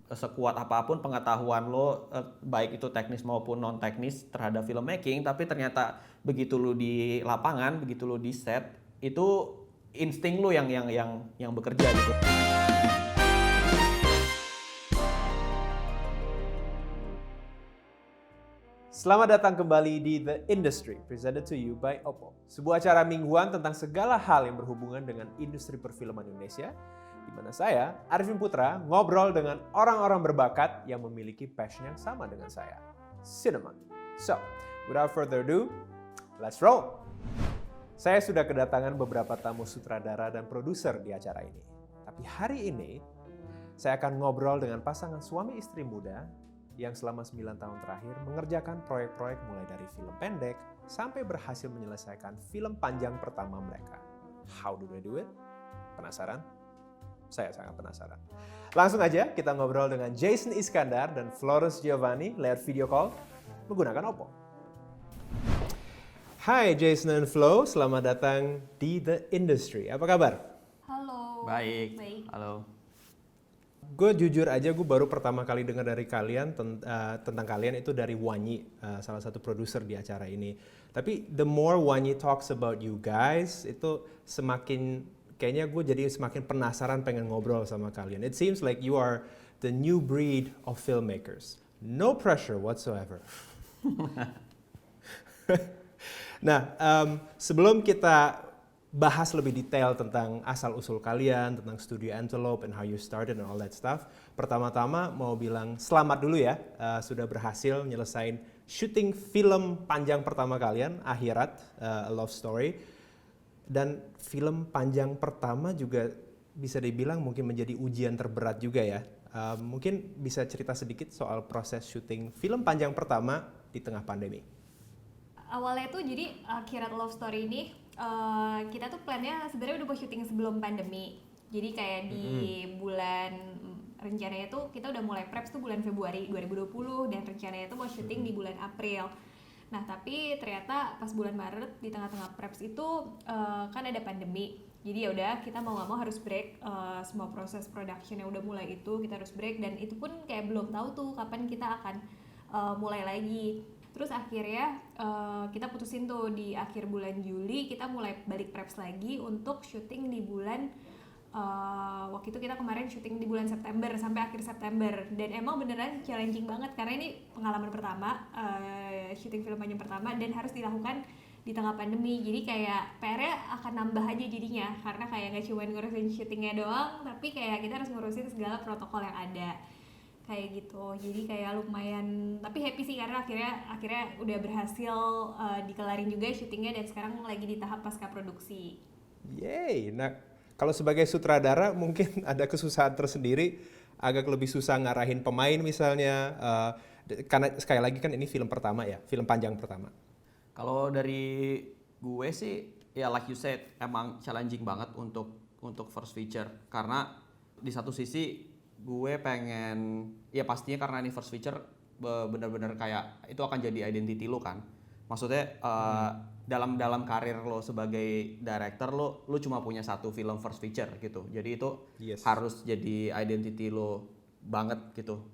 sekuat apapun pengetahuan lo, baik itu teknis maupun non teknis terhadap filmmaking, tapi ternyata begitu lo di lapangan, begitu lo di set, itu insting lo yang bekerja gitu. Selamat datang kembali di The Industry, presented to you by Oppo. Sebuah acara mingguan tentang segala hal yang berhubungan dengan industri perfilman Indonesia, di mana saya, Arifin Putra, ngobrol dengan orang-orang berbakat yang memiliki passion yang sama dengan saya, cinema. So, without further ado, let's roll! Saya sudah kedatangan beberapa tamu sutradara dan produser di acara ini. Tapi hari ini, saya akan ngobrol dengan pasangan suami istri muda yang selama 9 tahun terakhir mengerjakan proyek-proyek mulai dari film pendek sampai berhasil menyelesaikan film panjang pertama mereka. How do they do it? Penasaran? Saya sangat penasaran. Langsung aja kita ngobrol dengan Jason Iskandar dan Florence Giovanni lewat video call menggunakan Oppo. Hai Jason and Flo, selamat datang di The Industry. Apa kabar? Halo. Baik. Halo. Gue jujur aja, gue baru pertama kali dengar dari kalian tentang kalian itu dari Wanyi, salah satu produser di acara ini. Tapi the more Wanyi talks about you guys, itu kayaknya gue jadi semakin penasaran pengen ngobrol sama kalian. It seems like you are the new breed of filmmakers. No pressure whatsoever. Nah, sebelum kita bahas lebih detail tentang asal-usul kalian, tentang Studio Antelope and how you started and all that stuff. Pertama-tama mau bilang selamat dulu ya, sudah berhasil nyelesain syuting film panjang pertama kalian, Akhirat, A Love Story. Dan film panjang pertama juga bisa dibilang mungkin menjadi ujian terberat juga ya. Mungkin bisa cerita sedikit soal proses syuting film panjang pertama di tengah pandemi. Awalnya tuh jadi Akhirat Love Story ini kita tuh plannya sebenarnya udah mau syuting sebelum pandemi. Jadi kayak di bulan rencananya tuh kita udah mulai preps tuh bulan Februari 2020 dan rencananya tuh mau syuting di bulan April. Nah tapi ternyata pas bulan Maret di tengah-tengah preps itu kan ada pandemi. Jadi ya udah kita mau nggak mau harus break, semua proses production yang udah mulai itu kita harus break dan itu pun kayak belum tahu tuh kapan kita akan mulai lagi. Terus akhirnya kita putusin tuh di akhir bulan Juli kita mulai balik preps lagi untuk syuting di bulan waktu itu kita kemarin syuting di bulan September sampai akhir September dan emang beneran challenging banget karena ini pengalaman pertama syuting film panjang pertama dan harus dilakukan di tengah pandemi. Jadi kayak PR-nya akan nambah aja jadinya karena kayak nggak cuma ngurusin syutingnya doang tapi kayak kita harus ngurusin segala protokol yang ada. Kayak gitu, jadi kayak lumayan, tapi happy sih karena akhirnya udah berhasil dikelarin juga syutingnya dan sekarang lagi di tahap pasca produksi. Yeay, nah kalau sebagai sutradara mungkin ada kesusahan tersendiri, agak lebih susah ngarahin pemain misalnya, karena sekali lagi kan ini film pertama ya, film panjang pertama. Kalau dari gue sih, ya like you said, emang challenging banget untuk first feature. Karena di satu sisi gue pengen, ya pastinya karena ini first feature bener-bener kayak itu akan jadi identity lo kan. Maksudnya dalam karir lo sebagai director lo cuma punya satu film first feature gitu. Jadi itu harus jadi identity lo banget gitu.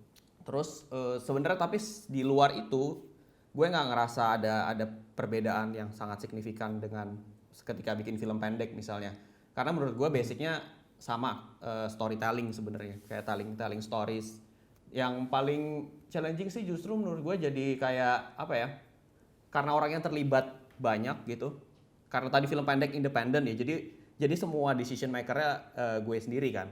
Terus sebenarnya tapi di luar itu gue nggak ngerasa ada perbedaan yang sangat signifikan dengan ketika bikin film pendek misalnya. Karena menurut gue basicnya sama, storytelling sebenarnya, kayak telling stories. Yang paling challenging sih justru menurut gue jadi kayak apa ya, karena orang yang terlibat banyak gitu. Karena tadi film pendek independen ya, jadi semua decision makernya gue sendiri kan,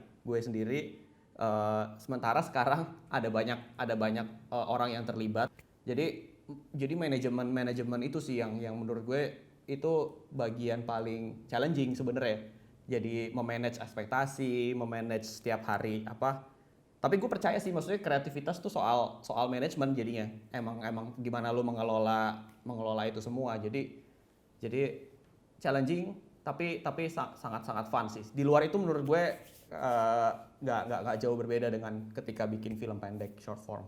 sementara sekarang ada banyak orang yang terlibat. Jadi manajemen itu sih yang menurut gue itu bagian paling challenging sebenarnya. Jadi memanage ekspektasi, memanage setiap hari apa. Tapi gue percaya sih, maksudnya kreativitas tuh soal manajemen jadinya. Emang gimana lu mengelola itu semua. Jadi challenging tapi sangat fun sih. Di luar itu menurut gue nggak jauh berbeda dengan ketika bikin film pendek short form.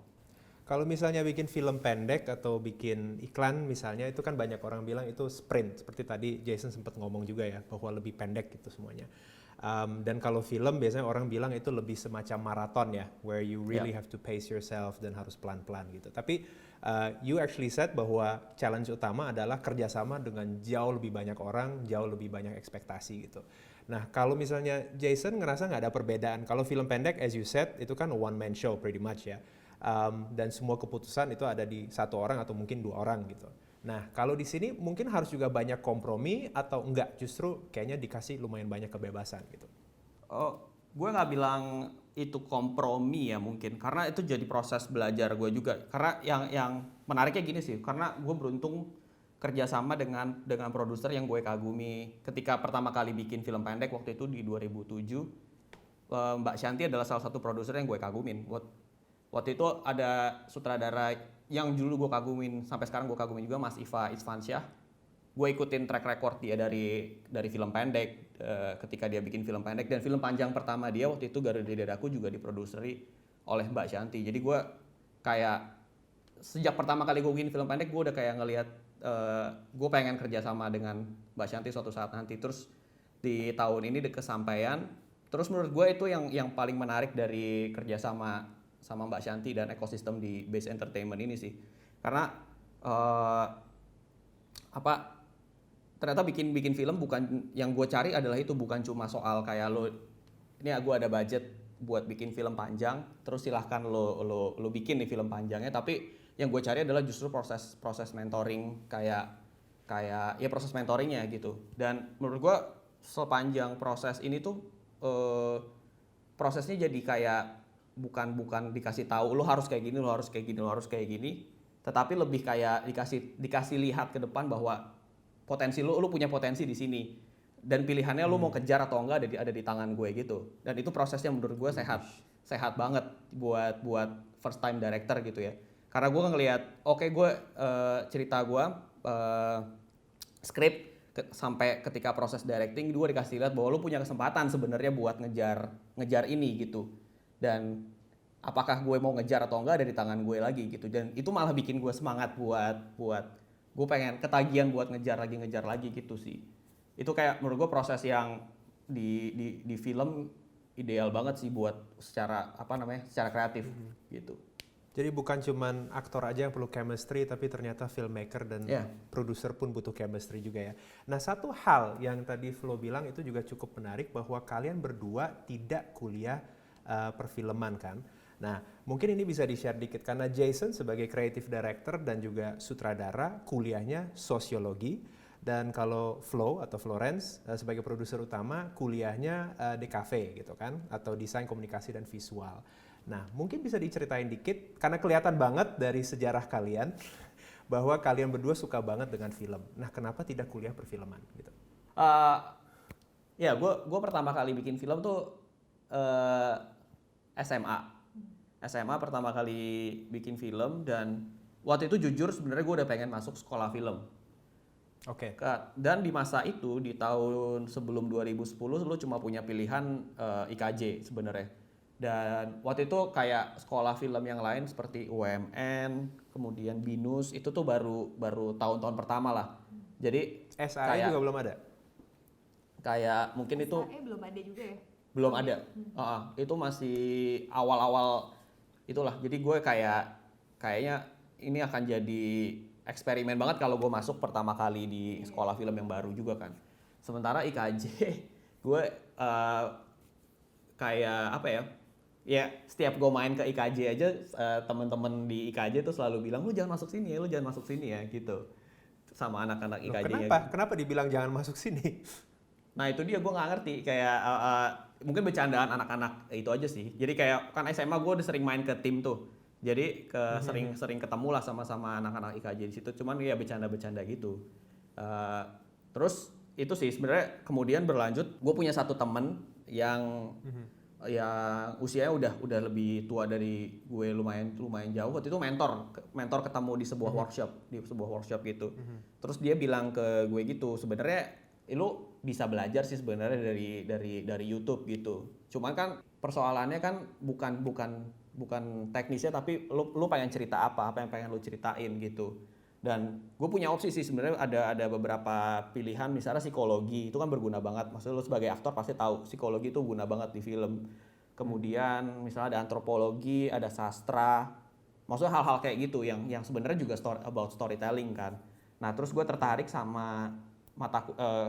Kalau misalnya bikin film pendek atau bikin iklan misalnya, itu kan banyak orang bilang itu sprint. Seperti tadi Jason sempat ngomong juga ya, bahwa lebih pendek gitu semuanya. Dan kalau film biasanya orang bilang itu lebih semacam maraton ya, where you really have to pace yourself dan harus pelan-pelan gitu. Tapi you actually said bahwa challenge utama adalah kerjasama dengan jauh lebih banyak orang, jauh lebih banyak ekspektasi gitu. Nah kalau misalnya Jason ngerasa nggak ada perbedaan, kalau film pendek as you said itu kan one man show pretty much ya, dan semua keputusan itu ada di satu orang atau mungkin dua orang gitu. Nah, kalau di sini mungkin harus juga banyak kompromi atau enggak, justru kayaknya dikasih lumayan banyak kebebasan gitu. Oh, gue nggak bilang itu kompromi ya mungkin, karena itu jadi proses belajar gue juga. Karena yang menariknya gini sih, karena gue beruntung kerjasama dengan produser yang gue kagumi. Ketika pertama kali bikin film pendek waktu itu di 2007, Mbak Shanti adalah salah satu produser yang gue kagumin. Waktu itu ada sutradara yang dulu gue kagumin, sampai sekarang gue kagumin juga, Mas Iva Isfansyah. Gue ikutin track record dia dari film pendek, ketika dia bikin film pendek, dan film panjang pertama dia waktu itu Garuda di Dadaku juga diproduseri oleh Mbak Shanti. Jadi gue kayak sejak pertama kali gue bikin film pendek, gue udah kayak ngelihat gue pengen kerjasama dengan Mbak Shanti suatu saat nanti. Terus di tahun ini kesampaian. Terus menurut gue itu yang paling menarik dari kerjasama sama Mbak Shanti dan ekosistem di Base Entertainment ini sih, karena ternyata bikin film bukan yang gue cari adalah itu, bukan cuma soal kayak lo ini gue ada budget buat bikin film panjang terus silahkan lo bikin nih film panjangnya, tapi yang gue cari adalah justru proses mentoring, kayak ya proses mentoringnya gitu. Dan menurut gue sepanjang proses ini tuh prosesnya jadi kayak bukan dikasih tahu lo harus kayak gini, lo harus kayak gini, lo harus kayak gini, tetapi lebih kayak dikasih lihat ke depan bahwa potensi lo punya potensi di sini, dan pilihannya lo mau kejar atau enggak ada di tangan gue gitu. Dan itu prosesnya menurut gue sehat banget buat first time director gitu ya, karena gue ngelihat gue cerita gue skrip sampai ketika proses directing gue dikasih lihat bahwa lo punya kesempatan sebenarnya buat ngejar ini gitu. Dan apakah gue mau ngejar atau enggak ada di tangan gue lagi gitu. Dan itu malah bikin gue semangat buat gue pengen ketagihan buat ngejar lagi gitu sih. Itu kayak menurut gue proses yang di film ideal banget sih buat secara secara kreatif gitu. Jadi bukan cuman aktor aja yang perlu chemistry, tapi ternyata filmmaker dan produser pun butuh chemistry juga ya. Nah, satu hal yang tadi Flo bilang itu juga cukup menarik, bahwa kalian berdua tidak kuliah perfilman kan. Nah, mungkin ini bisa di-share dikit, karena Jason sebagai creative director dan juga sutradara kuliahnya sosiologi, dan kalau Flo atau Florence sebagai produser utama kuliahnya DKV gitu kan, atau desain komunikasi dan visual. Nah, mungkin bisa diceritain dikit, karena kelihatan banget dari sejarah kalian bahwa kalian berdua suka banget dengan film. Nah, kenapa tidak kuliah perfilman gitu? Ya, gue pertama kali bikin film tuh SMA pertama kali bikin film, dan waktu itu jujur sebenarnya gue udah pengen masuk sekolah film. Oke. Dan di masa itu, di tahun sebelum 2010, lu cuma punya pilihan IKJ sebenarnya. Dan waktu itu kayak sekolah film yang lain seperti UMN, kemudian BINUS, itu tuh baru tahun-tahun pertama lah. Jadi SAE juga belum ada? Kayak mungkin itu belum ada juga ya? Belum ada. Itu masih awal-awal itulah. Jadi gue kayaknya ini akan jadi eksperimen banget kalau gue masuk pertama kali di sekolah film yang baru juga kan. Sementara IKJ gue kayak apa ya? Ya setiap gue main ke IKJ aja temen-temen di IKJ tuh selalu bilang lu jangan masuk sini ya gitu. Sama anak-anak IKJ. Kenapa dibilang jangan masuk sini? Nah itu dia, gue nggak ngerti, kayak mungkin bercandaan anak-anak itu aja sih. Jadi kayak kan SMA gue udah sering main ke tim tuh, jadi sering ketemu lah sama anak-anak IKJ di situ. Cuman ya bercanda-bercanda gitu. Terus itu sih sebenarnya kemudian berlanjut. Gue punya satu temen yang usianya udah lebih tua dari gue lumayan jauh. Waktu itu mentor ketemu di sebuah workshop gitu. Terus dia bilang ke gue gitu, sebenarnya lu bisa belajar sih sebenarnya dari YouTube gitu. Cuman kan persoalannya kan bukan teknisnya, tapi lu pengen cerita apa yang pengen lu ceritain gitu. Dan gue punya opsi sih sebenarnya, ada beberapa pilihan, misalnya psikologi itu kan berguna banget. Maksudnya lo sebagai aktor pasti tahu psikologi itu guna banget di film. Kemudian misalnya ada antropologi, ada sastra. Maksudnya hal-hal kayak gitu yang sebenarnya juga about storytelling kan. Nah terus gue tertarik sama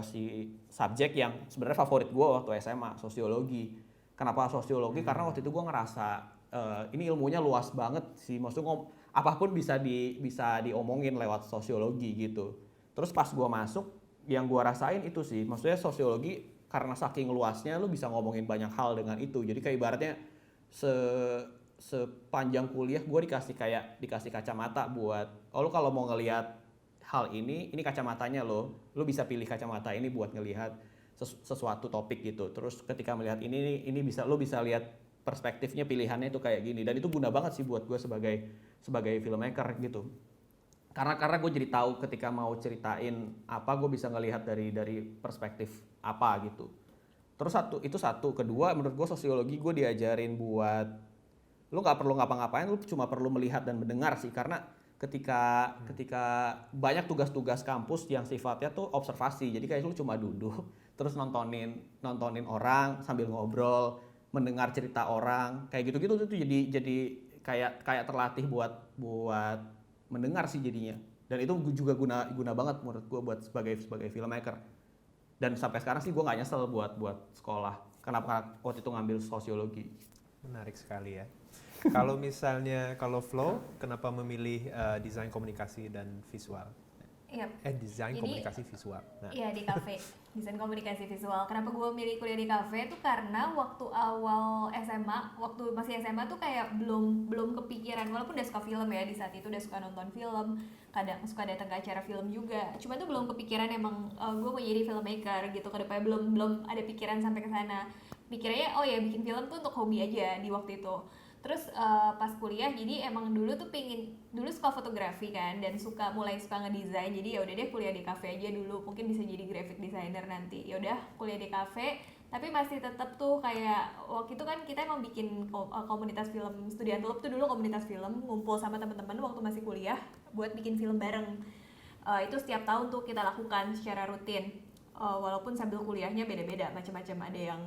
si subjek yang sebenarnya favorit gue waktu SMA, sosiologi. Kenapa sosiologi? Karena waktu itu gue ngerasa ini ilmunya luas banget sih. Maksudnya apapun bisa diomongin lewat sosiologi gitu. Terus pas gue masuk, yang gue rasain itu sih, maksudnya sosiologi karena saking luasnya lu bisa ngomongin banyak hal dengan itu. Jadi kayak ibaratnya sepanjang kuliah gue dikasih kacamata buat, lu kalau mau ngelihat hal ini kacamatanya lo bisa pilih kacamata ini buat ngelihat sesuatu topik gitu. Terus ketika melihat ini lo bisa lihat perspektifnya, pilihannya itu kayak gini, dan itu guna banget sih buat gue sebagai filmmaker gitu. Karena gue jadi tahu ketika mau ceritain apa, gue bisa ngelihat dari perspektif apa gitu. Terus itu satu. Kedua, menurut gue sosiologi gue diajarin buat lu nggak perlu ngapa-ngapain, lu cuma perlu melihat dan mendengar sih. Karena ketika banyak tugas-tugas kampus yang sifatnya tuh observasi, jadi kayak lu cuma duduk terus nontonin orang sambil ngobrol, mendengar cerita orang kayak gitu-gitu, tuh jadi kayak terlatih buat mendengar sih jadinya. Dan itu juga guna banget menurut gue buat sebagai filmmaker. Dan sampai sekarang sih gue nggak nyesel buat sekolah kenapa waktu itu ngambil sosiologi. Menarik sekali ya. Kalau Flo, kenapa memilih desain komunikasi dan visual? Yep. Desain Jadi, komunikasi visual. Nah. Iya, di kafe. Desain komunikasi visual. Kenapa gue milih kuliah di kafe itu karena waktu awal SMA, waktu masih SMA tuh kayak belum kepikiran, walaupun udah suka film ya, di saat itu udah suka nonton film, kadang suka datang ke acara film juga. Cuma tuh belum kepikiran emang gue mau jadi filmmaker gitu, ke depannya belum ada pikiran sampai ke sana. Mikirnya oh ya bikin film tuh untuk hobi aja di waktu itu. Terus pas kuliah, jadi emang dulu suka fotografi kan, dan mulai suka ngedesain. Jadi ya udah deh kuliah di kafe aja dulu, mungkin bisa jadi graphic designer nanti. Ya udah kuliah di kafe, tapi masih tetap tuh kayak waktu itu kan kita emang bikin komunitas film, Studian Club tuh dulu komunitas film, ngumpul sama teman-teman waktu masih kuliah buat bikin film bareng. Itu setiap tahun tuh kita lakukan secara rutin. Walaupun sambil kuliahnya beda-beda, macam-macam. Ada yang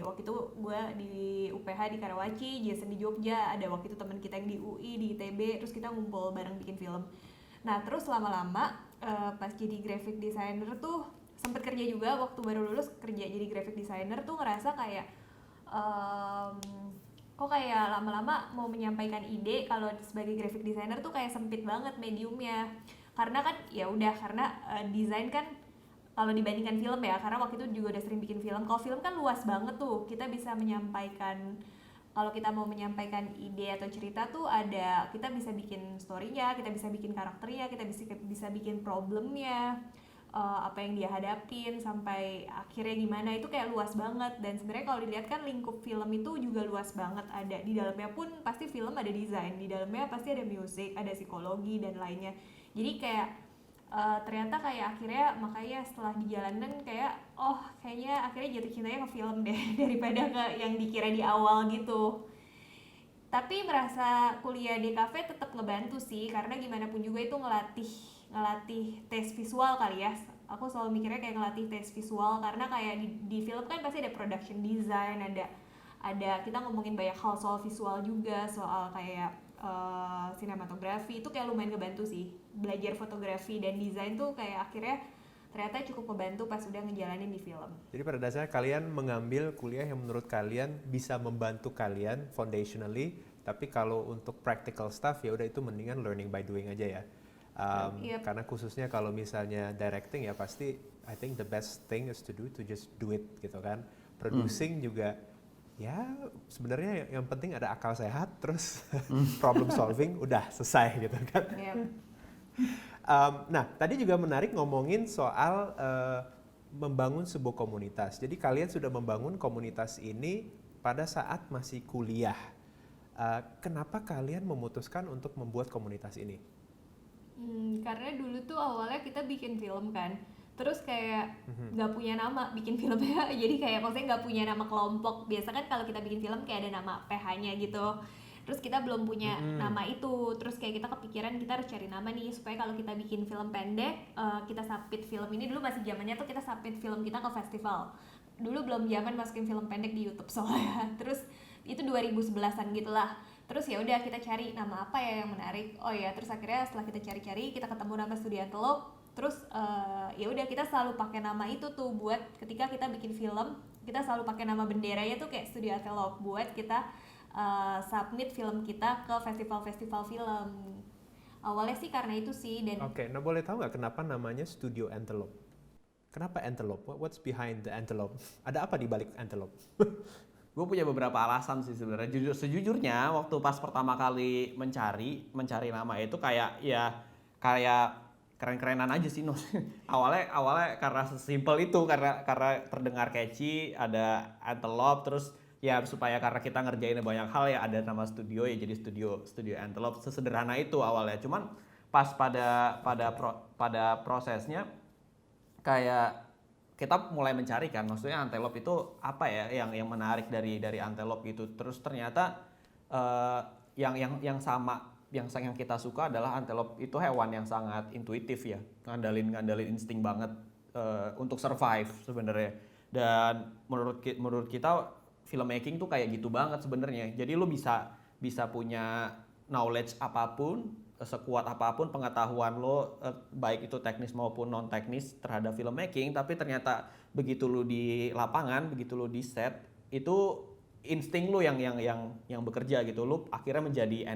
waktu itu gue di UPH di Karawaci, Jason di Jogja, ada waktu itu teman kita yang di UI, di ITB, terus kita ngumpul bareng bikin film. Nah terus lama-lama pas jadi graphic designer tuh sempet kerja juga, waktu baru lulus kerja jadi graphic designer tuh ngerasa kayak kok kayak lama-lama mau menyampaikan ide kalau sebagai graphic designer tuh kayak sempit banget mediumnya. Karena kan ya udah, karena desain kan kalau dibandingkan film ya, karena waktu itu juga udah sering bikin film. Kalau film kan luas banget tuh, kita bisa menyampaikan, kalau kita mau menyampaikan ide atau cerita tuh kita bisa bikin story-nya, kita bisa bikin karakternya, kita bisa bikin problemnya, apa yang dia hadapin sampai akhirnya gimana, itu kayak luas banget. Dan sebenarnya kalau dilihat kan lingkup film itu juga luas banget, ada di dalamnya pun pasti film ada desain, di dalamnya pasti ada musik, ada psikologi dan lainnya. Jadi kayak ternyata kayak akhirnya, makanya setelah di jalanan kayak kayaknya akhirnya jatuh cintanya ke film deh daripada ke yang dikira di awal gitu. Tapi merasa kuliah di kafe tetap ngebantu sih, karena gimana pun juga itu ngelatih tes visual kali ya. Aku selalu mikirnya kayak ngelatih tes visual, karena kayak di film kan pasti ada production design, ada kita ngomongin banyak hal soal visual juga, soal kayak sinematografi. Itu kayak lumayan ngebantu sih. Belajar fotografi dan desain tuh kayak akhirnya ternyata cukup ngebantu pas udah ngejalanin di film. Jadi pada dasarnya kalian mengambil kuliah yang menurut kalian bisa membantu kalian foundationally, tapi kalau untuk practical stuff ya udah itu mendingan learning by doing aja ya. Yep. Karena khususnya kalau misalnya directing ya pasti I think the best thing is to just do it gitu kan. Producing juga ya sebenarnya yang penting ada akal sehat, terus problem solving udah selesai gitu kan. Yep. Nah tadi juga menarik ngomongin soal membangun sebuah komunitas. Jadi kalian sudah membangun komunitas ini pada saat masih kuliah. Kenapa kalian memutuskan untuk membuat komunitas ini? Karena dulu tuh awalnya kita bikin film kan, terus kayak nggak punya nama bikin filmnya, jadi kayak maksudnya nggak punya nama kelompok. Biasa kan kalau kita bikin film kayak ada nama PH-nya gitu. Terus kita belum punya nama itu. Terus kayak kita kepikiran kita harus cari nama nih supaya kalau kita bikin film pendek, kita submit film ini dulu masih zamannya tuh kita submit film kita ke festival. Dulu belum zaman masukin film pendek di YouTube soalnya. Terus itu 2011-an gitulah. Terus ya udah kita cari nama apa ya yang menarik. Oh ya, terus akhirnya setelah kita cari-cari kita ketemu nama Studio Antelope. Terus ya udah kita selalu pakai nama itu tuh buat ketika kita bikin film, kita selalu pakai nama benderanya tuh kayak Studio Antelope buat kita submit film kita ke festival-festival film. Awalnya sih karena itu sih dan Oke, nah boleh tahu nggak kenapa namanya Studio Antelope? Kenapa Antelope? What's behind the Antelope? Ada apa di balik Antelope? Gue punya beberapa alasan sih sebenarnya. Sejujurnya waktu pas pertama kali mencari nama itu kayak keren-kerenan aja sih, no. awalnya karena sesimpel itu, karena terdengar catchy, ada Antelope, terus ya supaya karena kita ngerjain banyak hal ya ada nama studio ya jadi studio Antelope. Sesederhana itu awalnya. Cuman pas pada prosesnya kayak kita mulai mencari kan, maksudnya Antelope itu apa ya yang menarik dari Antelope gitu. Terus ternyata yang kita suka adalah Antelope itu hewan yang sangat intuitif ya, ngandalin insting banget untuk survive sebenarnya. Dan menurut kita filmmaking tuh kayak gitu banget sebenarnya. Jadi lu bisa punya knowledge apapun, sekuat apapun pengetahuan lo, baik itu teknis maupun non teknis terhadap filmmaking, tapi ternyata begitu lo di lapangan, begitu lo di set, itu insting lo yang bekerja gitu. Lo akhirnya menjadi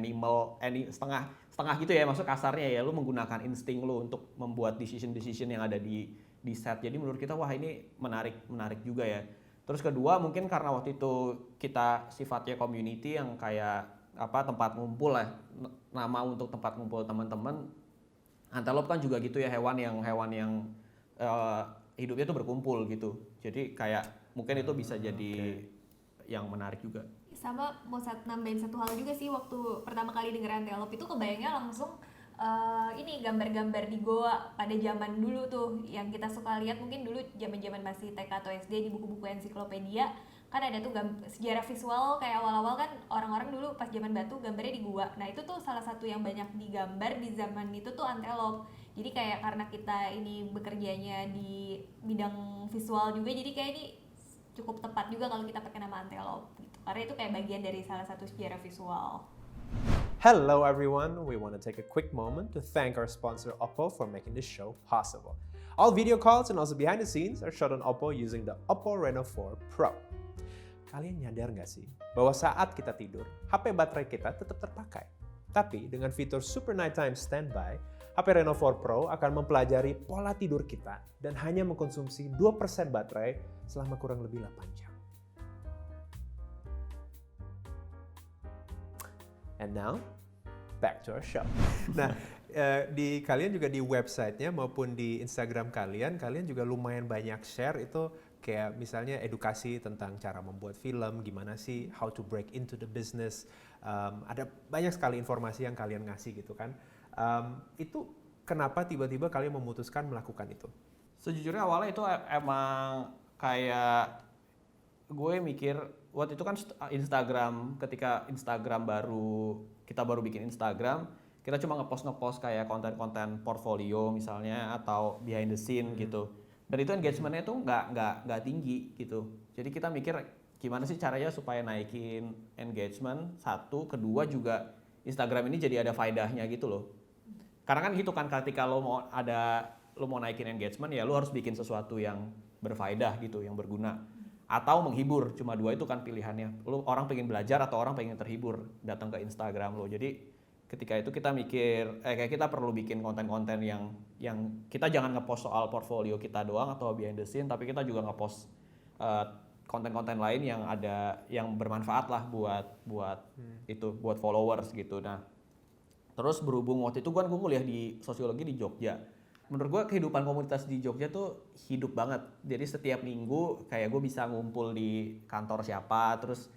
setengah gitu ya, maksud kasarnya ya, lo menggunakan insting lo untuk membuat decision yang ada di set. Jadi menurut kita wah ini menarik juga ya. Terus kedua mungkin karena waktu itu kita sifatnya community yang kayak tempat ngumpul lah, nama untuk tempat ngumpul teman-teman. Antelope kan juga gitu ya, hewan yang hidupnya tuh berkumpul gitu. Jadi kayak mungkin itu bisa jadi yang menarik juga. sama mau nambahin satu hal juga sih, waktu pertama kali denger Antelope itu kebayangnya langsung ini gambar-gambar di goa pada zaman dulu tuh yang kita suka lihat, mungkin dulu zaman-zaman masih TK atau SD di buku-buku ensiklopedia kan ada tuh sejarah visual kayak awal-awal kan orang-orang dulu pas zaman batu gambarnya di gua. Nah itu tuh salah satu yang banyak digambar di zaman itu tuh Antelope. Jadi kayak karena kita ini bekerjanya di bidang visual juga, jadi kayak ini cukup tepat juga kalau kita pakai nama Antelope gitu. Karena itu kayak bagian dari salah satu sejarah visual. Hello everyone, we want to take a quick moment to thank our sponsor Oppo for making this show possible. All video calls and also behind the scenes are shot on Oppo using the Oppo Reno 4 Pro. Kalian nyadar nggak sih bahwa saat kita tidur, HP baterai kita tetap terpakai. Tapi dengan fitur Super Nighttime Standby, HP Reno 4 Pro akan mempelajari pola tidur kita dan hanya mengkonsumsi 2% baterai selama kurang lebih 8 jam. And now, back to our show. Nah, kalian juga di websitenya maupun di Instagram kalian juga lumayan banyak share itu kayak misalnya edukasi tentang cara membuat film, gimana sih, how to break into the business. Ada banyak sekali informasi yang kalian ngasih gitu kan. Itu kenapa tiba-tiba kalian memutuskan melakukan itu? Sejujurnya awalnya itu emang kayak gue mikir waktu itu kan Instagram, ketika kita baru bikin Instagram, kita cuma ngepost kayak konten-konten portfolio misalnya atau behind the scene gitu. Dan itu engagementnya tuh nggak tinggi gitu. Jadi kita mikir gimana sih caranya supaya naikin engagement. Satu, kedua juga Instagram ini jadi ada faedahnya gitu loh. Karena kan gitu kan, ketika lo mau naikin engagement ya lo harus bikin sesuatu yang berfaedah gitu, yang berguna. Atau menghibur, cuma dua itu kan pilihannya. Lo orang pengen belajar atau orang pengen terhibur datang ke Instagram lo. Jadi ketika itu kita mikir kayak kita perlu bikin konten-konten yang kita jangan ngepost soal portfolio kita doang atau behind the scene, tapi kita juga ngepost konten-konten lain yang bermanfaat lah buat followers gitu. Nah, terus berhubung waktu itu gue kuliah di sosiologi di Jogja. Menurut gue kehidupan komunitas di Jogja tuh hidup banget. Jadi setiap minggu kayak gue bisa ngumpul di kantor siapa, terus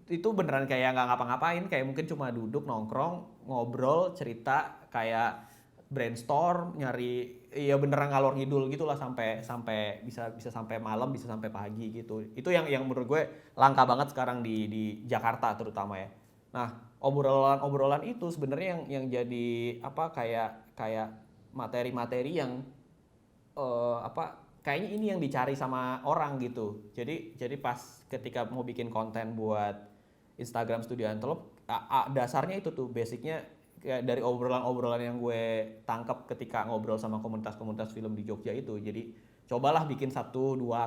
itu beneran kayak nggak ngapa-ngapain, kayak mungkin cuma duduk nongkrong, ngobrol, cerita, kayak brainstorm, nyari, ya beneran ngalor ngidul gitulah sampai bisa sampai malam, bisa sampai pagi gitu. Itu yang menurut gue langka banget sekarang di Jakarta terutama ya. Nah, obrolan itu sebenarnya yang jadi apa kayak materi-materi yang kayaknya ini yang dicari sama orang gitu. Jadi pas ketika mau bikin konten buat Instagram Studio Antelope, dasarnya itu tuh basicnya kayak dari obrolan-obrolan yang gue tangkap ketika ngobrol sama komunitas-komunitas film di Jogja itu. Jadi cobalah bikin 1-2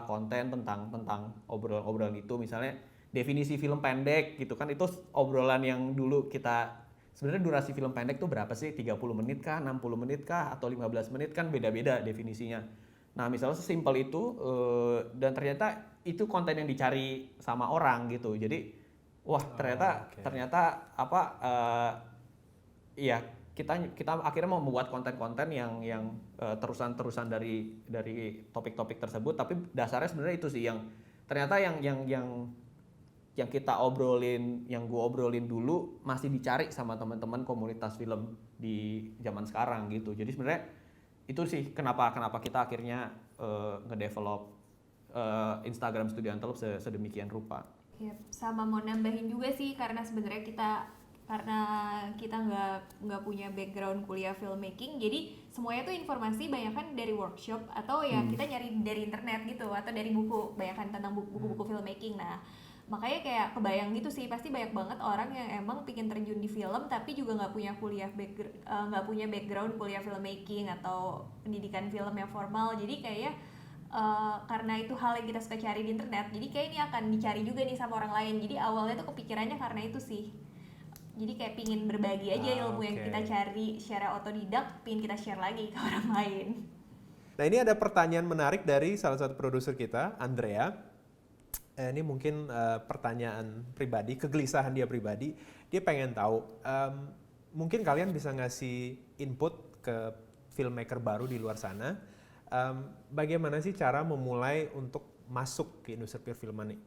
konten tentang obrolan-obrolan itu, misalnya definisi film pendek gitu kan, itu obrolan yang dulu kita sebenarnya durasi film pendek tuh berapa sih? 30 menit kah, 60 menit kah, atau 15 menit kan beda-beda definisinya. Nah, misalnya sesimpel itu dan ternyata itu konten yang dicari sama orang gitu. Jadi wah, ternyata apa ya kita akhirnya mau membuat konten-konten yang terusan-terusan dari topik-topik tersebut, tapi dasarnya sebenarnya itu sih yang ternyata yang kita obrolin, yang gue obrolin dulu masih dicari sama teman-teman komunitas film di zaman sekarang gitu. Jadi sebenarnya itu sih kenapa kita akhirnya ngedevelop Instagram Studio Antelope sedemikian rupa. Yep, sama mau nambahin juga sih karena sebenarnya kita nggak punya background kuliah filmmaking, jadi semuanya tuh informasi banyakan dari workshop atau ya kita nyari dari internet gitu atau dari buku, banyakan tentang buku-buku filmmaking. Nah, makanya kayak kebayang gitu sih, pasti banyak banget orang yang emang pingin terjun di film tapi juga nggak punya background kuliah filmmaking atau pendidikan film yang formal. Jadi kayaknya karena itu hal yang kita suka cari di internet, jadi kayak ini akan dicari juga nih sama orang lain. Jadi awalnya tuh kepikirannya karena itu sih, jadi kayak pingin berbagi aja ilmu yang kita cari secara otodidak, pingin kita share lagi ke orang lain. Nah, ini ada pertanyaan menarik dari salah satu produser kita, Andrea. Ini mungkin pertanyaan pribadi, kegelisahan dia pribadi. Dia pengen tahu, mungkin kalian bisa ngasih input ke filmmaker baru di luar sana. Bagaimana sih cara memulai untuk masuk ke industri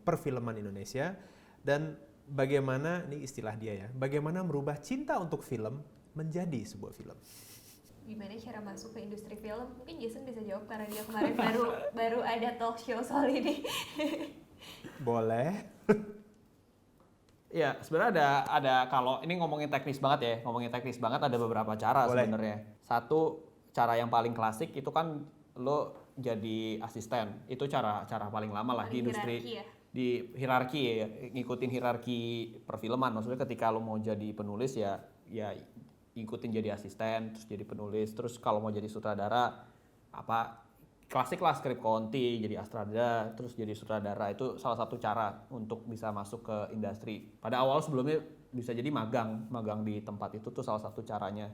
perfilman Indonesia, dan bagaimana, ini istilah dia ya, bagaimana merubah cinta untuk film menjadi sebuah film? Gimana cara masuk ke industri film? Mungkin Jason bisa jawab karena dia kemarin baru ada talk show soal ini. Boleh. Ya, sebenarnya ada kalau ini ngomongin teknis banget ada beberapa cara sebenarnya. Satu, cara yang paling klasik itu kan lo jadi asisten. Itu cara paling lama lah di industri. Di hierarki ya, ngikutin hierarki perfilman. Maksudnya ketika lo mau jadi penulis ya ngikutin jadi asisten, terus jadi penulis, terus kalau mau jadi sutradara klasik lah, skrip konti, jadi astrada, terus jadi sutradara. Itu salah satu cara untuk bisa masuk ke industri. Pada awal sebelumnya bisa jadi magang di tempat itu tuh salah satu caranya.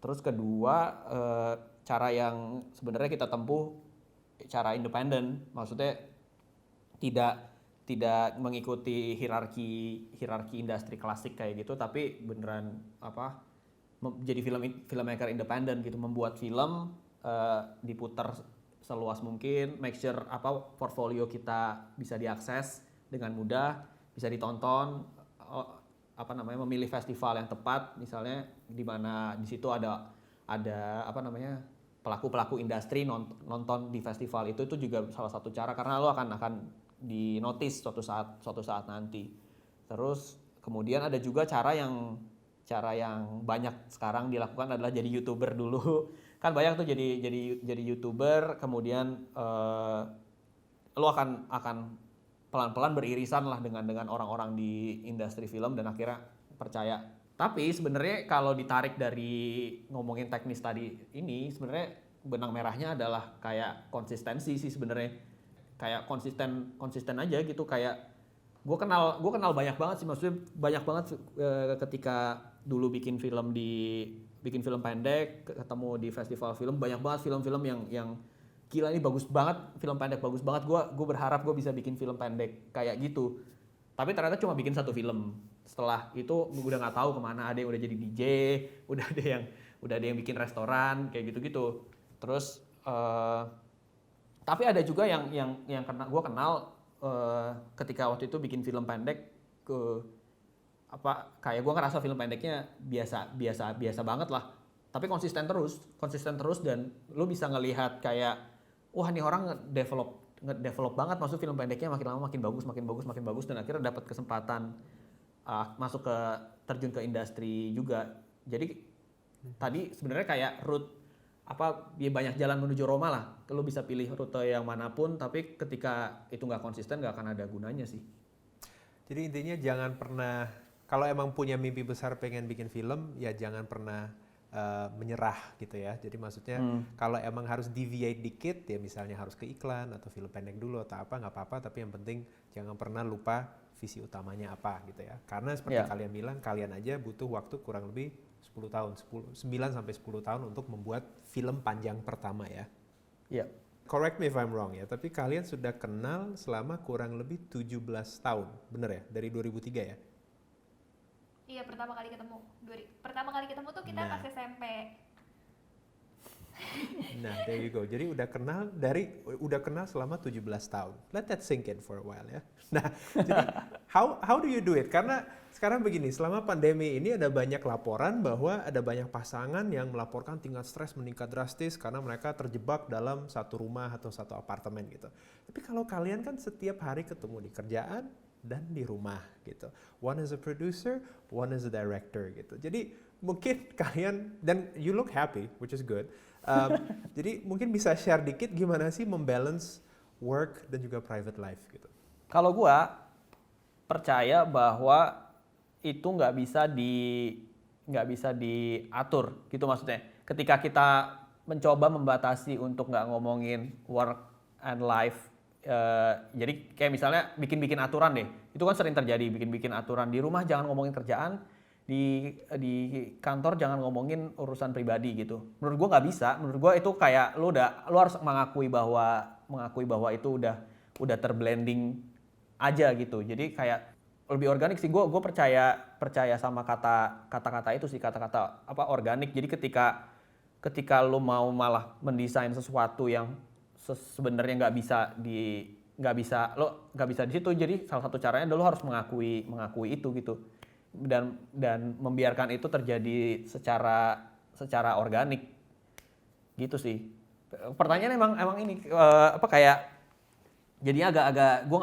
Terus kedua, cara yang sebenarnya kita tempuh cara independen, maksudnya tidak mengikuti hierarki industri klasik kayak gitu, tapi beneran jadi filmmaker independen gitu, membuat film, diputar seluas mungkin, make sure portfolio kita bisa diakses dengan mudah, bisa ditonton, memilih festival yang tepat, misalnya di mana di situ ada pelaku industri nonton di festival itu juga salah satu cara, karena lo akan di notice suatu saat nanti. Terus kemudian ada juga cara yang banyak sekarang dilakukan adalah jadi YouTuber dulu. Kan banyak tuh jadi YouTuber, kemudian lo akan pelan-pelan beririsan lah dengan orang-orang di industri film dan akhirnya percaya. Tapi sebenarnya kalau ditarik dari ngomongin teknis tadi ini, sebenarnya benang merahnya adalah kayak konsistensi sih sebenarnya. Kayak konsisten aja gitu. Kayak gue kenal banyak banget sih, maksudnya banyak banget ketika dulu bikin film pendek, ketemu di festival film, banyak banget film-film yang gila ini bagus banget, film pendek bagus banget, gue berharap gue bisa bikin film pendek kayak gitu, tapi ternyata cuma bikin satu film. Setelah itu gue udah nggak tahu kemana, ada yang udah jadi DJ, udah ada yang bikin restoran kayak gitu. Terus tapi ada juga yang gue kenal ketika waktu itu bikin film pendek kayak gue ngerasa film pendeknya biasa banget lah, tapi konsisten terus dan lu bisa ngelihat kayak wah nih orang ngedevelop banget, maksud film pendeknya makin lama makin bagus dan akhirnya dapat kesempatan masuk ke terjun ke industri juga. Jadi tadi sebenarnya kayak route banyak jalan menuju Roma lah. Lo bisa pilih rute yang manapun, tapi ketika itu nggak konsisten nggak akan ada gunanya sih. Jadi intinya jangan pernah, kalau emang punya mimpi besar pengen bikin film, ya jangan pernah menyerah gitu ya. Jadi maksudnya kalau emang harus deviate dikit, ya misalnya harus ke iklan atau film pendek dulu atau apa, nggak apa-apa. Tapi yang penting jangan pernah lupa visi utamanya apa gitu ya. Karena seperti kalian bilang, kalian aja butuh waktu kurang lebih 10 tahun, 9 sampai 10 tahun untuk membuat film panjang pertama ya. Iya. Correct me if I'm wrong ya, tapi kalian sudah kenal selama kurang lebih 17 tahun, bener ya? Dari 2003 ya? Iya, pertama kali ketemu tuh kita pas SMP. Nah, there you go. Jadi udah kenal selama 17 tahun. Let that sink in for a while ya. Nah, jadi how do you do it? Karena sekarang begini, selama pandemi ini ada banyak laporan bahwa ada banyak pasangan yang melaporkan tingkat stres meningkat drastis karena mereka terjebak dalam satu rumah atau satu apartemen gitu. Tapi kalau kalian kan setiap hari ketemu di kerjaan dan di rumah gitu. One is a producer, one is a director gitu. Jadi mungkin kalian, dan you look happy, which is good. Jadi mungkin bisa share dikit gimana sih membalance work dan juga private life gitu. Kalau gua percaya bahwa itu nggak bisa diatur gitu maksudnya. Ketika kita mencoba membatasi untuk nggak ngomongin work and life, jadi kayak misalnya bikin aturan deh, itu kan sering terjadi, bikin aturan di rumah jangan ngomongin kerjaan, di kantor jangan ngomongin urusan pribadi gitu. Menurut gua nggak bisa. Menurut gua itu kayak lu harus mengakui bahwa itu udah terblending aja gitu. Jadi kayak lebih organik sih. Gue percaya sama kata-kata itu sih, kata-kata organik. Jadi ketika lu mau malah mendesain sesuatu yang sebenarnya nggak bisa di situ. Jadi salah satu caranya lu harus mengakui itu gitu. Dan membiarkan itu terjadi secara organik gitu sih. Pertanyaan emang ini kayak jadinya agak gue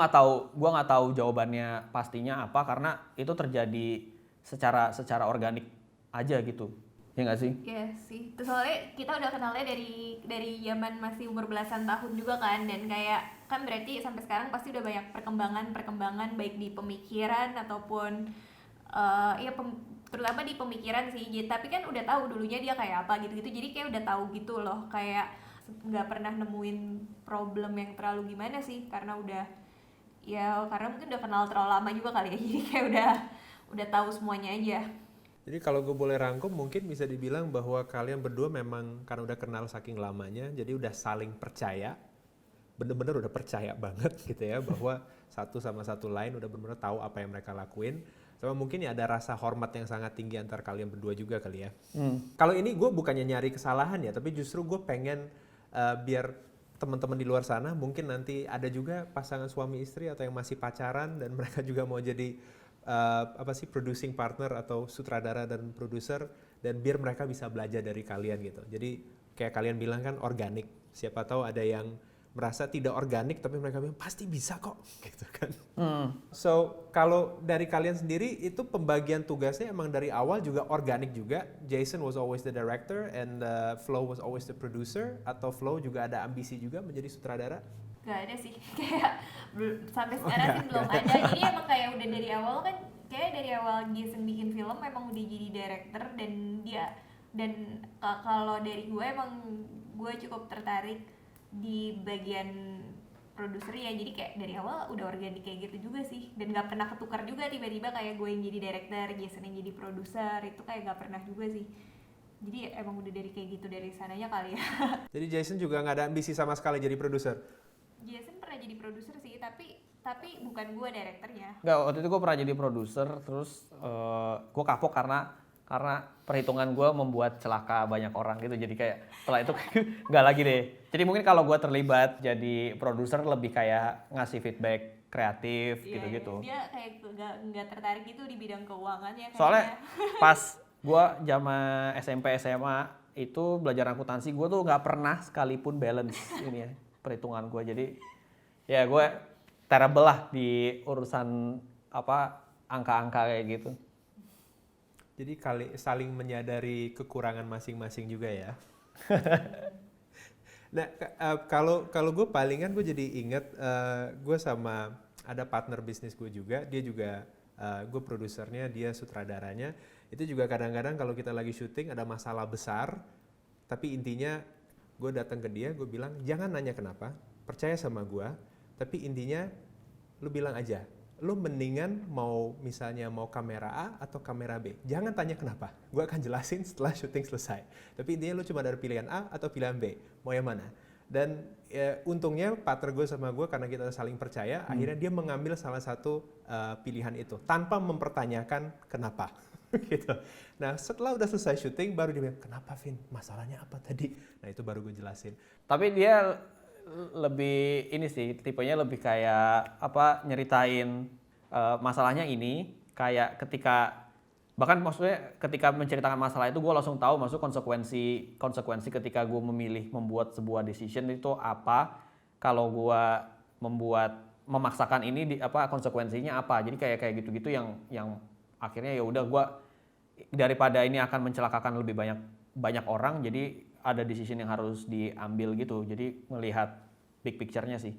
nggak tahu jawabannya pastinya apa, karena itu terjadi secara organik aja gitu. Ya nggak sih? Iya sih. Terus soalnya kita udah kenalnya dari zaman masih umur belasan tahun juga kan, dan kayak kan berarti sampai sekarang pasti udah banyak perkembangan baik di pemikiran ataupun terutama di pemikiran sih. Tapi kan udah tahu dulunya dia kayak apa gitu. Jadi kayak udah tahu gitu loh, kayak nggak pernah nemuin problem yang terlalu gimana sih, karena mungkin udah kenal terlalu lama juga kali ya. Jadi kayak udah tahu semuanya aja. Jadi kalau gue boleh rangkum, mungkin bisa dibilang bahwa kalian berdua memang karena udah kenal saking lamanya, jadi udah saling percaya, bener-bener udah percaya banget gitu ya, bahwa satu sama satu lain udah bener-bener tahu apa yang mereka lakuin. Sama mungkin ya ada rasa hormat yang sangat tinggi antar kalian berdua juga kali ya. Kalau ini gue bukannya nyari kesalahan ya, tapi justru gue pengen biar teman-teman di luar sana mungkin nanti ada juga pasangan suami istri atau yang masih pacaran dan mereka juga mau jadi producing partner atau sutradara dan produser, dan biar mereka bisa belajar dari kalian gitu. Jadi kayak kalian bilang kan organik, siapa tahu ada yang merasa tidak organik tapi mereka bilang pasti bisa kok gitu kan. So kalau dari kalian sendiri itu pembagian tugasnya emang dari awal juga organik juga? Jason was always the director and Flo was always the producer, atau Flo juga ada ambisi juga menjadi sutradara? Gak ada sih, kayak sampai sekarang sih belum ada. Jadi emang kayak udah dari awal kan, kayak dari awal Jason bikin film emang udah jadi director, dan kalau dari gue emang gue cukup tertarik di bagian produser ya. Jadi kayak dari awal udah organik kayak gitu juga sih, dan gak pernah ketukar juga tiba-tiba kayak gue yang jadi director, Jason yang jadi produser, itu kayak gak pernah juga sih. Jadi emang udah dari kayak gitu dari sananya kali ya. Jadi Jason juga nggak ada ambisi sama sekali jadi produser? Jason pernah jadi produser sih, tapi bukan gue direkturnya. Nggak, waktu itu gue pernah jadi produser, terus gue kapok karena perhitungan gue membuat celaka banyak orang gitu. Jadi kayak setelah itu nggak lagi deh. Jadi mungkin kalau gue terlibat jadi produser lebih kayak ngasih feedback kreatif gitu-gitu. Dia kayak nggak tertarik gitu di bidang keuangan ya. Soalnya pas gue zaman SMP SMA itu belajar akuntansi, gue tuh nggak pernah sekalipun balance ini ya perhitungan gue. Jadi ya gue terrible lah di urusan angka-angka kayak gitu. Jadi saling menyadari kekurangan masing-masing juga ya. Nah, kalau gue palingan gue jadi inget gue sama ada partner bisnis gue juga, dia juga gue produsernya, dia sutradaranya. Itu juga kadang-kadang kalau kita lagi syuting ada masalah besar, tapi intinya gue datang ke dia, gue bilang jangan nanya kenapa, percaya sama gue, tapi intinya lu bilang aja, lu mendingan misalnya mau kamera A atau kamera B, jangan tanya kenapa, gue akan jelasin setelah syuting selesai. Tapi intinya lu cuma ada pilihan A atau pilihan B, mau yang mana. Dan untungnya partner gue sama gue karena kita saling percaya, akhirnya dia mengambil salah satu pilihan itu tanpa mempertanyakan kenapa. Gitu. Nah setelah udah selesai syuting baru dia bilang, kenapa Vin? Masalahnya apa tadi? Nah itu baru gue jelasin. Tapi dia lebih ini sih, tipenya lebih kayak nyeritain masalahnya ini kayak bahkan maksudnya ketika menceritakan masalah itu gue langsung tahu maksud konsekuensi ketika gue memilih membuat sebuah decision itu apa, kalau gue memaksakan ini konsekuensinya apa. Jadi kayak gitu-gitu yang akhirnya ya udah gue daripada ini akan mencelakakan lebih banyak orang, jadi ada decision yang harus diambil gitu. Jadi melihat big picture-nya sih.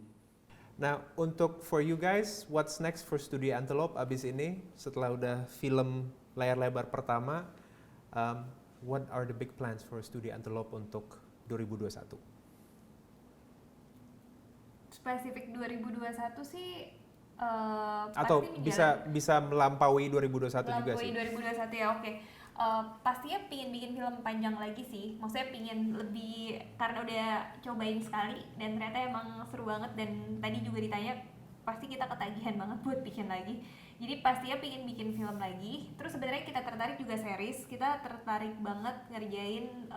Nah, untuk for you guys, what's next for Studio Antelope abis ini? Setelah udah film layar lebar pertama, what are the big plans for Studio Antelope untuk 2021? Spesifik 2021 sih atau pasti bisa melampaui 2021 juga sih. 2021 ya, oke. Pastinya pingin bikin film panjang lagi sih. Maksudnya pingin lebih, karena udah cobain sekali dan ternyata emang seru banget. Dan tadi juga ditanya, pasti kita ketagihan banget buat bikin lagi. Jadi pastinya pingin bikin film lagi. Terus sebenarnya kita tertarik juga series. Kita tertarik banget ngerjain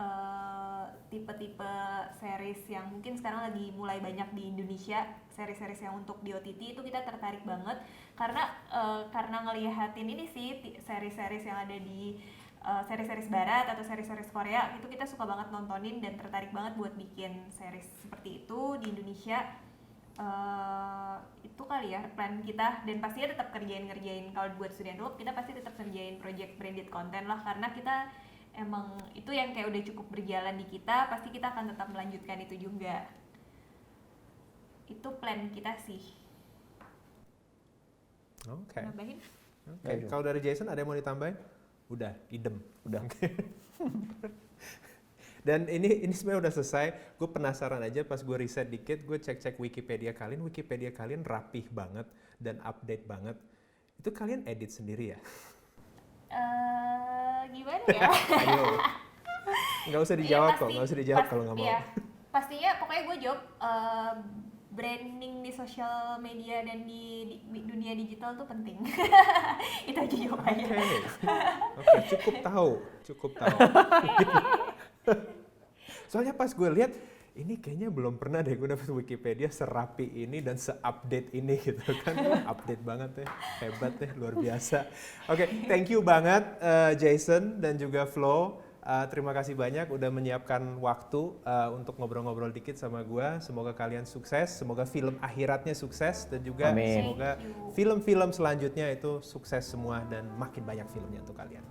tipe-tipe series yang mungkin sekarang lagi mulai banyak di Indonesia. Series-series yang untuk di OTT itu kita tertarik banget karena ngelihatin ini sih series-series yang ada di series-series barat atau series-series Korea itu kita suka banget nontonin dan tertarik banget buat bikin series seperti itu di Indonesia. Itu kali ya plan kita, dan pastinya tetap ngerjain kalau buat Studio Antelope kita pasti tetap ngerjain project branded content lah, karena kita emang itu yang kayak udah cukup berjalan di kita, pasti kita akan tetap melanjutkan itu juga. Itu plan kita sih. Oke. Nambahin? Oke. Kalau dari Jason ada yang mau ditambahin? Udah, idem. Udah. Dan ini sebenarnya udah selesai. Gue penasaran aja pas gue riset dikit, gue cek Wikipedia kalian rapih banget dan update banget. Itu kalian edit sendiri ya? Gimana ya? Ayo. Nggak usah dijawab kok, nggak usah dijawab kalau nggak mau. Iya. Pastinya pokoknya gue jawab branding di sosial media dan di dunia digital tuh penting. Itu aja jawabannya. Oke, cukup tahu. Soalnya pas gue lihat, ini kayaknya belum pernah deh gue dapet Wikipedia serapi ini dan se-update ini gitu kan. Update banget ya, hebat deh, luar biasa. Oke, thank you banget Jason dan juga Flo. Terima kasih banyak udah menyiapkan waktu untuk ngobrol-ngobrol dikit sama gue. Semoga kalian sukses, semoga film akhiratnya sukses, dan juga Amin. semoga film-film selanjutnya itu sukses semua dan makin banyak filmnya untuk kalian.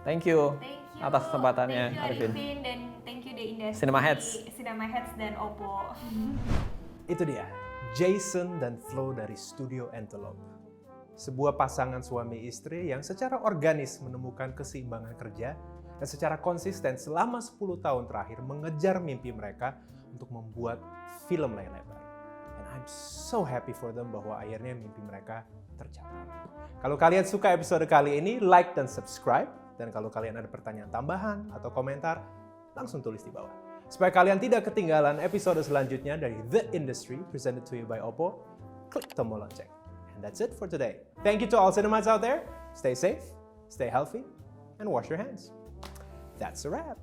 Thank you Thank you atas kesempatannya, Thank you Arifin. Arifin, dan thank you The Industry, Cinema Heads dan Oppo. Itu dia, Jason dan Flo dari Studio Antelope. Sebuah pasangan suami istri yang secara organis menemukan keseimbangan kerja dan secara konsisten selama 10 tahun terakhir mengejar mimpi mereka untuk membuat film layar lebar. And I'm so happy for them bahwa akhirnya mimpi mereka tercapai. Kalau kalian suka episode kali ini, like dan subscribe. Dan kalau kalian ada pertanyaan tambahan atau komentar, langsung tulis di bawah. Supaya kalian tidak ketinggalan episode selanjutnya dari The Industry presented to you by Oppo, klik tombol lonceng. And that's it for today. Thank you to all cinemas out there. Stay safe, stay healthy, and wash your hands. That's a wrap.